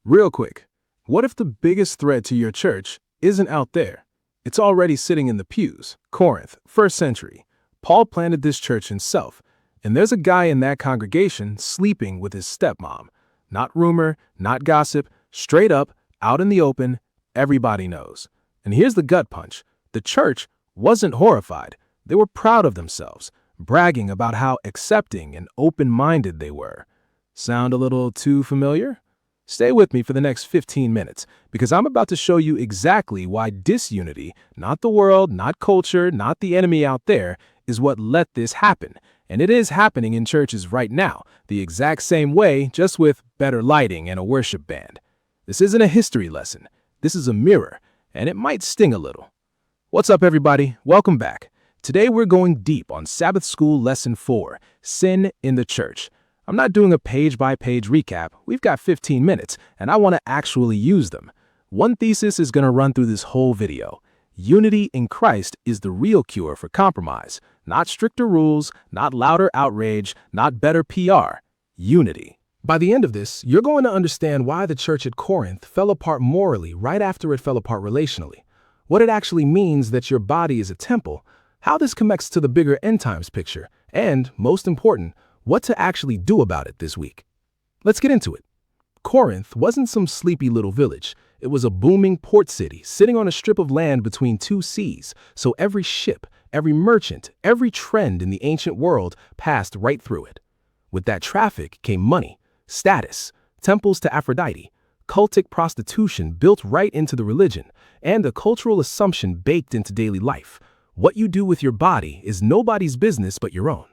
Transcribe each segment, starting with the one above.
Real quick, what if the biggest threat to your church isn't out there? It's already sitting in the pews. Corinth, 1st century. Paul planted this church himself, and there's a guy in that congregation sleeping with his stepmom. Not rumor, not gossip, straight up, out in the open, everybody knows. And here's the gut punch. The church wasn't horrified. They were proud of themselves, bragging about how accepting and open-minded they were. Sound a little too familiar? Stay with me for the next 15 minutes, because I'm about to show you exactly why disunity, not the world, not culture, not the enemy out there, is what let this happen. And it is happening in churches right now, the exact same way, just with better lighting and a worship band. This isn't a history lesson. This is a mirror, and it might sting a little. What's up, everybody? Welcome back. Today we're going deep on Sabbath School Lesson 4, Sin in the Church. I'm not doing a page-by-page recap. We've got 15 minutes, and I want to actually use them. One thesis is going to run through this whole video. Unity in Christ is the real cure for compromise. Not stricter rules, not louder outrage, not better PR. Unity. By the end of this, you're going to understand why the church at Corinth fell apart morally right after it fell apart relationally. What it actually means that your body is a temple, how this connects to the bigger end times picture, and, most important, what to actually do about it this week. Let's get into it. Corinth wasn't some sleepy little village. It was a booming port city sitting on a strip of land between two seas, so every ship, every merchant, every trend in the ancient world passed right through it. With that traffic came money, status, temples to Aphrodite, cultic prostitution built right into the religion, and a cultural assumption baked into daily life. What you do with your body is nobody's business but your own.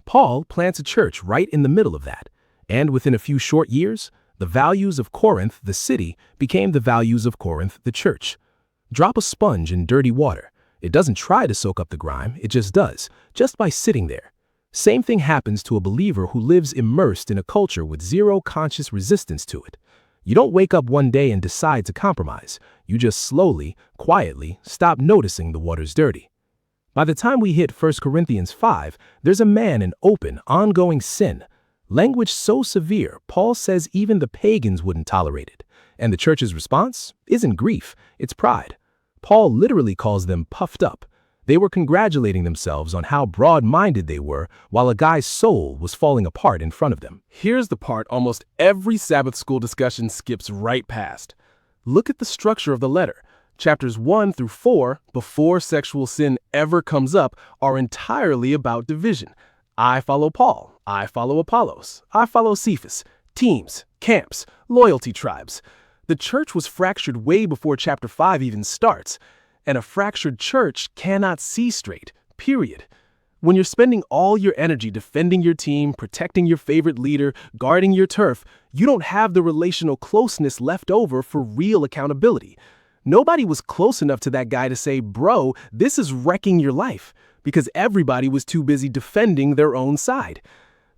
Paul plants a church right in the middle of that, and within a few short years, the values of Corinth, the city, became the values of Corinth, the church. Drop a sponge in dirty water. It doesn't try to soak up the grime, it just does, just by sitting there. Same thing happens to a believer who lives immersed in a culture with zero conscious resistance to it. You don't wake up one day and decide to compromise. You just slowly, quietly stop noticing the water's dirty. By the time we hit 1 Corinthians 5, there's a man in open, ongoing sin. Language so severe, Paul says even the pagans wouldn't tolerate it. And the church's response isn't grief, it's pride. Paul literally calls them puffed up. They were congratulating themselves on how broad-minded they were while a guy's soul was falling apart in front of them. Here's the part almost every Sabbath school discussion skips right past. Look at the structure of the letter. Chapters 1 through 4, before sexual sin ever comes up, are entirely about division. I follow Paul. I follow Apollos. I follow Cephas. Teams, camps, loyalty tribes. The church was fractured way before chapter 5 even starts. And a fractured church cannot see straight, period. When you're spending all your energy defending your team, protecting your favorite leader, guarding your turf, you don't have the relational closeness left over for real accountability. Nobody was close enough to that guy to say, bro, this is wrecking your life, because everybody was too busy defending their own side.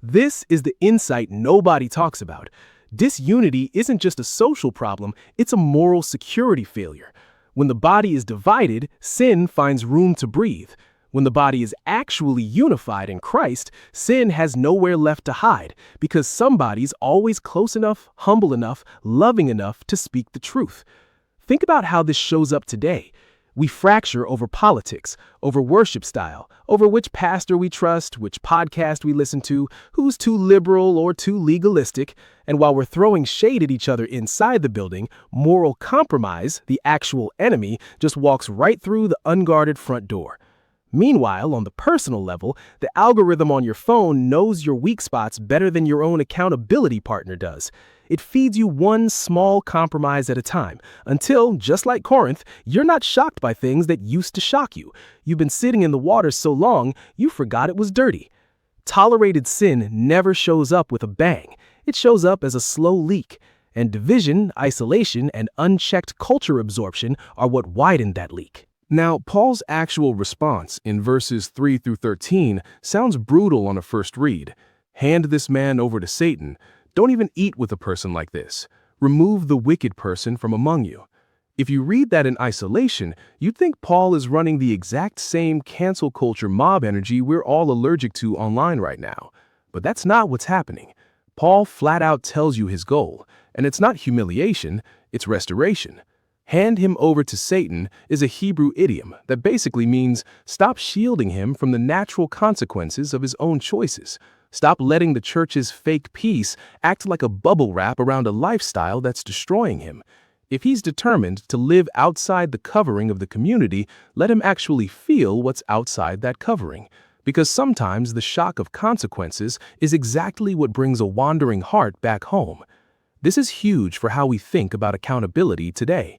This is the insight nobody talks about. Disunity isn't just a social problem, it's a moral security failure. When the body is divided, sin finds room to breathe. When the body is actually unified in Christ, sin has nowhere left to hide, because somebody's always close enough, humble enough, loving enough to speak the truth. Think about how this shows up today. We fracture over politics, over worship style, over which pastor we trust, which podcast we listen to, who's too liberal or too legalistic, and while we're throwing shade at each other inside the building, moral compromise, the actual enemy, just walks right through the unguarded front door. Meanwhile, on the personal level, the algorithm on your phone knows your weak spots better than your own accountability partner does. It feeds you one small compromise at a time, until, just like Corinth, you're not shocked by things that used to shock you. You've been sitting in the water so long, you forgot it was dirty. Tolerated sin never shows up with a bang. It shows up as a slow leak. And division, isolation, and unchecked culture absorption are what widened that leak. Now, Paul's actual response in verses 3 through 13 sounds brutal on a first read. Hand this man over to Satan. Don't even eat with a person like this. Remove the wicked person from among you. If you read that in isolation, you'd think Paul is running the exact same cancel culture mob energy we're all allergic to online right now. But that's not what's happening. Paul flat out tells you his goal. And it's not humiliation, it's restoration. Hand him over to Satan is a Hebrew idiom that basically means stop shielding him from the natural consequences of his own choices. Stop letting the church's fake peace act like a bubble wrap around a lifestyle that's destroying him. If he's determined to live outside the covering of the community, let him actually feel what's outside that covering. Because sometimes the shock of consequences is exactly what brings a wandering heart back home. This is huge for how we think about accountability today.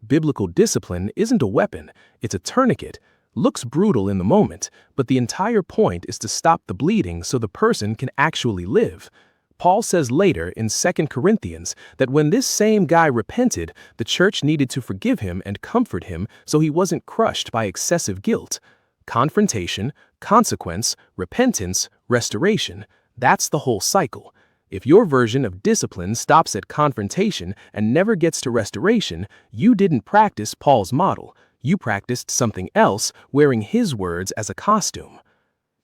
Biblical discipline isn't a weapon, it's a tourniquet. Looks brutal in the moment, but the entire point is to stop the bleeding so the person can actually live. Paul says later in 2 Corinthians that when this same guy repented, the church needed to forgive him and comfort him so he wasn't crushed by excessive guilt. Confrontation, consequence, repentance, restoration. That's the whole cycle. If your version of discipline stops at confrontation and never gets to restoration, you didn't practice Paul's model. You practiced something else, wearing his words as a costume.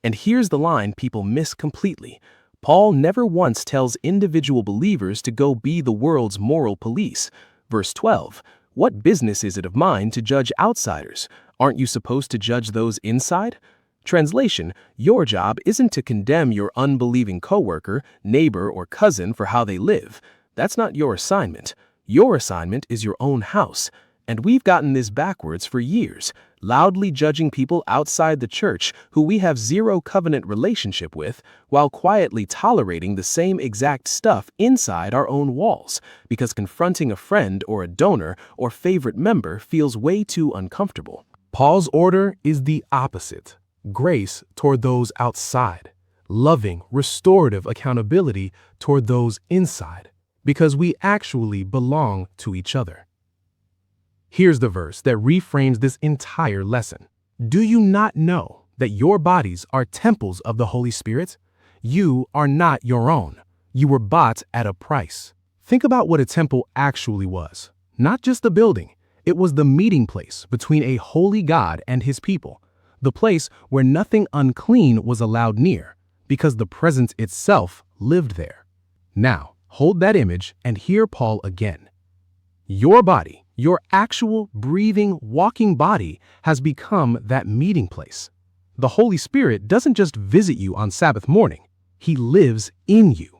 And here's the line people miss completely. Paul never once tells individual believers to go be the world's moral police. Verse 12, "What business is it of mine to judge outsiders? Aren't you supposed to judge those inside?" Translation, your job isn't to condemn your unbelieving coworker, neighbor, or cousin for how they live. That's not your assignment. Your assignment is your own house. And we've gotten this backwards for years, loudly judging people outside the church who we have zero covenant relationship with, while quietly tolerating the same exact stuff inside our own walls, because confronting a friend or a donor or favorite member feels way too uncomfortable. Paul's order is the opposite. Grace toward those outside. Loving, restorative accountability toward those inside, because we actually belong to each other. Here's the verse that reframes this entire lesson. Do you not know that your bodies are temples of the Holy Spirit? You are not your own. You were bought at a price. Think about what a temple actually was. Not just a building. It was the meeting place between a holy God and his people. The place where nothing unclean was allowed near, because the presence itself lived there. Now, hold that image and hear Paul again. Your body, your actual, breathing, walking body, has become that meeting place. The Holy Spirit doesn't just visit you on Sabbath morning. He lives in you.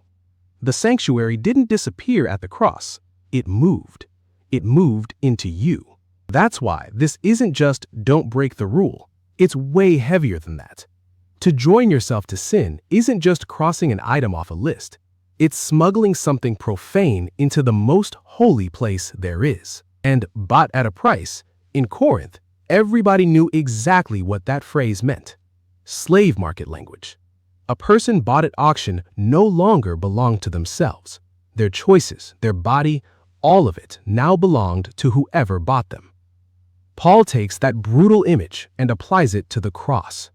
The sanctuary didn't disappear at the cross. It moved. It moved into you. That's why this isn't just don't break the rule. It's way heavier than that. To join yourself to sin isn't just crossing an item off a list. It's smuggling something profane into the most holy place there is. And bought at a price, in Corinth, everybody knew exactly what that phrase meant. Slave market language. A person bought at auction no longer belonged to themselves. Their choices, their body, all of it now belonged to whoever bought them. Paul takes that brutal image and applies it to the cross.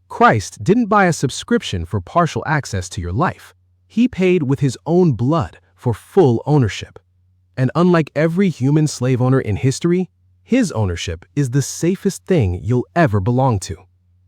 Christ didn't buy a subscription for partial access to your life. He paid with his own blood for full ownership. And unlike every human slave owner in history, his ownership is the safest thing you'll ever belong to.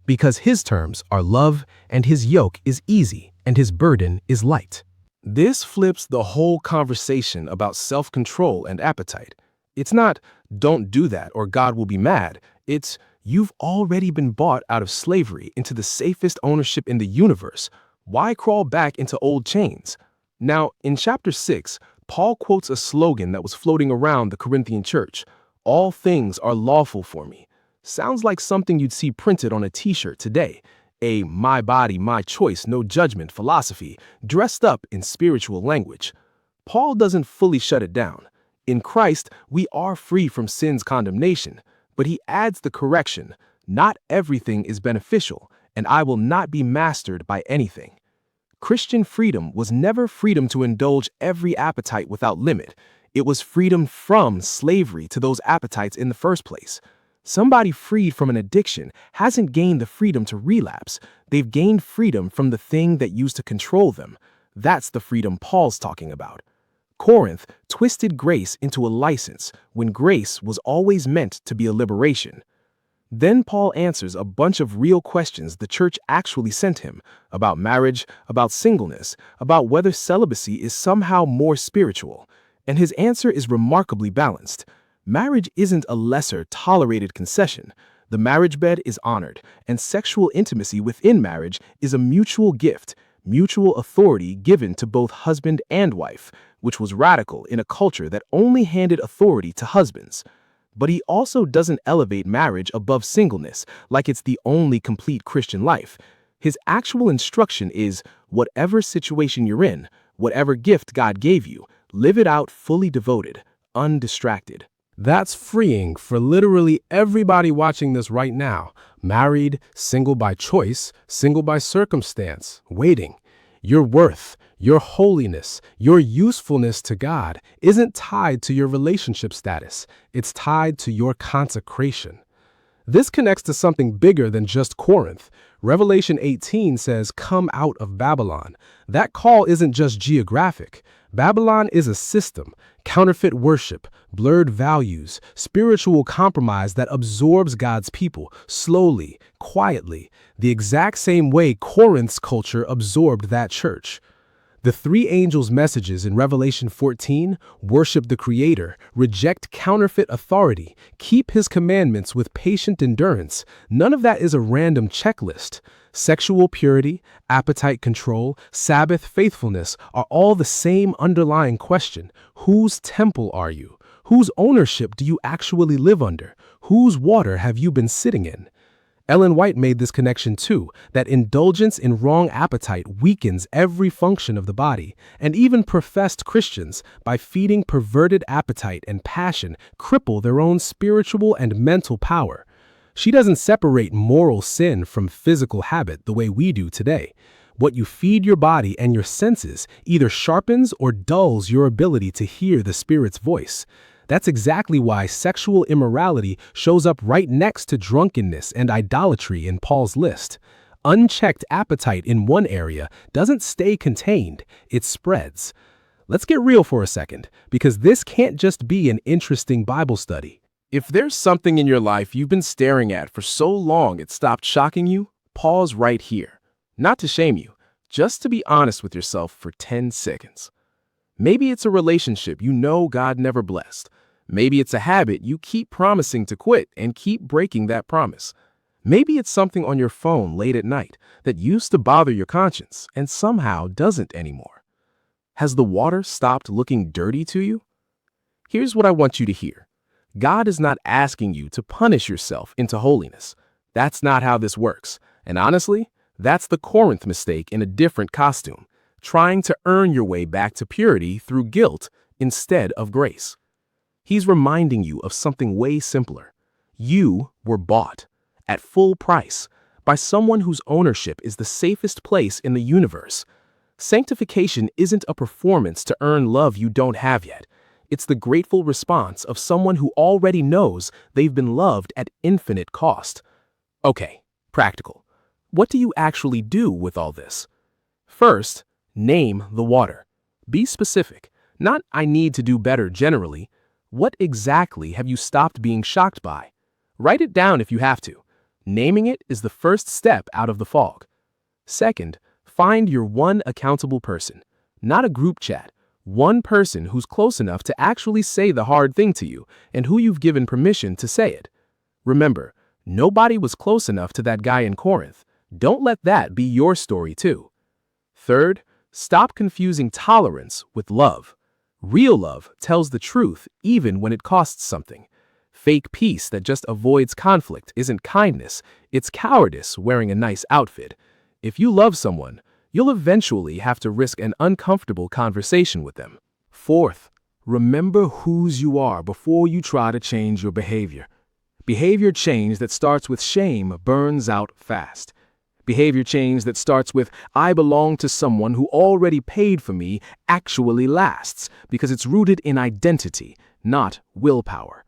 Because his terms are love, and his yoke is easy, and his burden is light. This flips the whole conversation about self-control and appetite. It's not, don't do that or God will be mad. It's, you've already been bought out of slavery into the safest ownership in the universe. Why crawl back into old chains? Now, in chapter 6, Paul quotes a slogan that was floating around the Corinthian church. All things are lawful for me. Sounds like something you'd see printed on a t-shirt today. A my body, my choice, no judgment philosophy, dressed up in spiritual language. Paul doesn't fully shut it down. In Christ, we are free from sin's condemnation, but he adds the correction, not everything is beneficial, and I will not be mastered by anything. Christian freedom was never freedom to indulge every appetite without limit. It was freedom from slavery to those appetites in the first place. Somebody freed from an addiction hasn't gained the freedom to relapse. They've gained freedom from the thing that used to control them. That's the freedom Paul's talking about. Corinth twisted grace into a license when grace was always meant to be a liberation. Then Paul answers a bunch of real questions the church actually sent him about marriage, about singleness, about whether celibacy is somehow more spiritual. And his answer is remarkably balanced. Marriage isn't a lesser, tolerated concession. The marriage bed is honored, and sexual intimacy within marriage is a mutual gift, mutual authority given to both husband and wife, which was radical in a culture that only handed authority to husbands. But he also doesn't elevate marriage above singleness like it's the only complete Christian life. His actual instruction is, whatever situation you're in, whatever gift God gave you, live it out fully devoted, undistracted. That's freeing for literally everybody watching this right now. Married, single by choice, single by circumstance, waiting. Your worth, your holiness, your usefulness to God isn't tied to your relationship status. It's tied to your consecration. This connects to something bigger than just Corinth. Revelation 18 says, "Come out of Babylon." That call isn't just geographic. Babylon is a system, counterfeit worship, blurred values, spiritual compromise that absorbs God's people slowly, quietly, the exact same way Corinth's culture absorbed that church. The three angels' messages in Revelation 14, worship the Creator, reject counterfeit authority, keep His commandments with patient endurance. None of that is a random checklist. Sexual purity, appetite control, Sabbath faithfulness are all the same underlying question. Whose temple are you? Whose ownership do you actually live under? Whose water have you been sitting in? Ellen White made this connection too, that indulgence in wrong appetite weakens every function of the body, and even professed Christians, by feeding perverted appetite and passion, cripple their own spiritual and mental power. She doesn't separate moral sin from physical habit the way we do today. What you feed your body and your senses either sharpens or dulls your ability to hear the Spirit's voice. That's exactly why sexual immorality shows up right next to drunkenness and idolatry in Paul's list. Unchecked appetite in one area doesn't stay contained, it spreads. Let's get real for a second, because this can't just be an interesting Bible study. If there's something in your life you've been staring at for so long it stopped shocking you, pause right here. Not to shame you, just to be honest with yourself for 10 seconds. Maybe it's a relationship you know God never blessed. Maybe it's a habit you keep promising to quit and keep breaking that promise. Maybe it's something on your phone late at night that used to bother your conscience and somehow doesn't anymore. Has the water stopped looking dirty to you? Here's what I want you to hear. God is not asking you to punish yourself into holiness. That's not how this works. And honestly, that's the Corinth mistake in a different costume, trying to earn your way back to purity through guilt instead of grace. He's reminding you of something way simpler. You were bought at full price by someone whose ownership is the safest place in the universe. Sanctification isn't a performance to earn love you don't have yet. It's the grateful response of someone who already knows they've been loved at infinite cost. Okay, practical. What do you actually do with all this? First, name the water. Be specific. Not, "I need to do better generally." What exactly have you stopped being shocked by? Write it down if you have to. Naming it is the first step out of the fog. Second, find your one accountable person. Not a group chat. One person who's close enough to actually say the hard thing to you and who you've given permission to say it. Remember, nobody was close enough to that guy in Corinth. Don't let that be your story too. Third, stop confusing tolerance with love. Real love tells the truth even when it costs something. Fake peace that just avoids conflict isn't kindness, it's cowardice wearing a nice outfit. If you love someone, you'll eventually have to risk an uncomfortable conversation with them. Fourth, remember whose you are before you try to change your behavior. Behavior change that starts with shame burns out fast. Behavior change that starts with, "I belong to someone who already paid for me," actually lasts because it's rooted in identity, not willpower.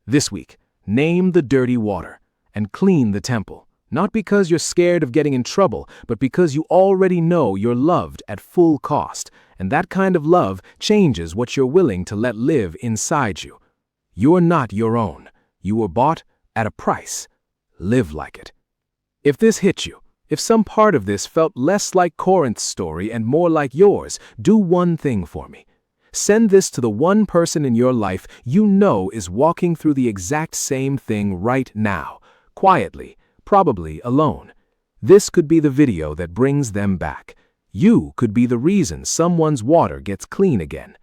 This week, name the dirty water and clean the temple, not because you're scared of getting in trouble, but because you already know you're loved at full cost, and that kind of love changes what you're willing to let live inside you. You're not your own. You were bought at a price. Live like it. If this hit you, if some part of this felt less like Corinth's story and more like yours, do one thing for me. Send this to the one person in your life you know is walking through the exact same thing right now, quietly, probably alone. This could be the video that brings them back. You could be the reason someone's water gets clean again.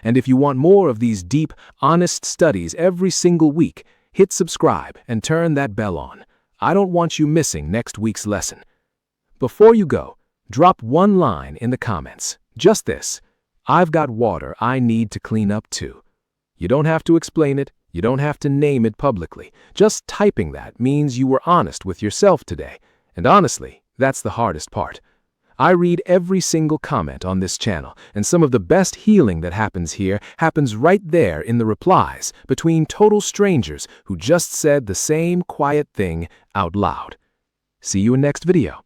And if you want more of these deep, honest studies every single week, hit subscribe and turn that bell on. I don't want you missing next week's lesson. Before you go, drop one line in the comments. Just this: I've got water I need to clean up too. You don't have to explain it. You don't have to name it publicly. Just typing that means you were honest with yourself today. And honestly, that's the hardest part. I read every single comment on this channel, and some of the best healing that happens here happens right there in the replies between total strangers who just said the same quiet thing out loud. See you in next video.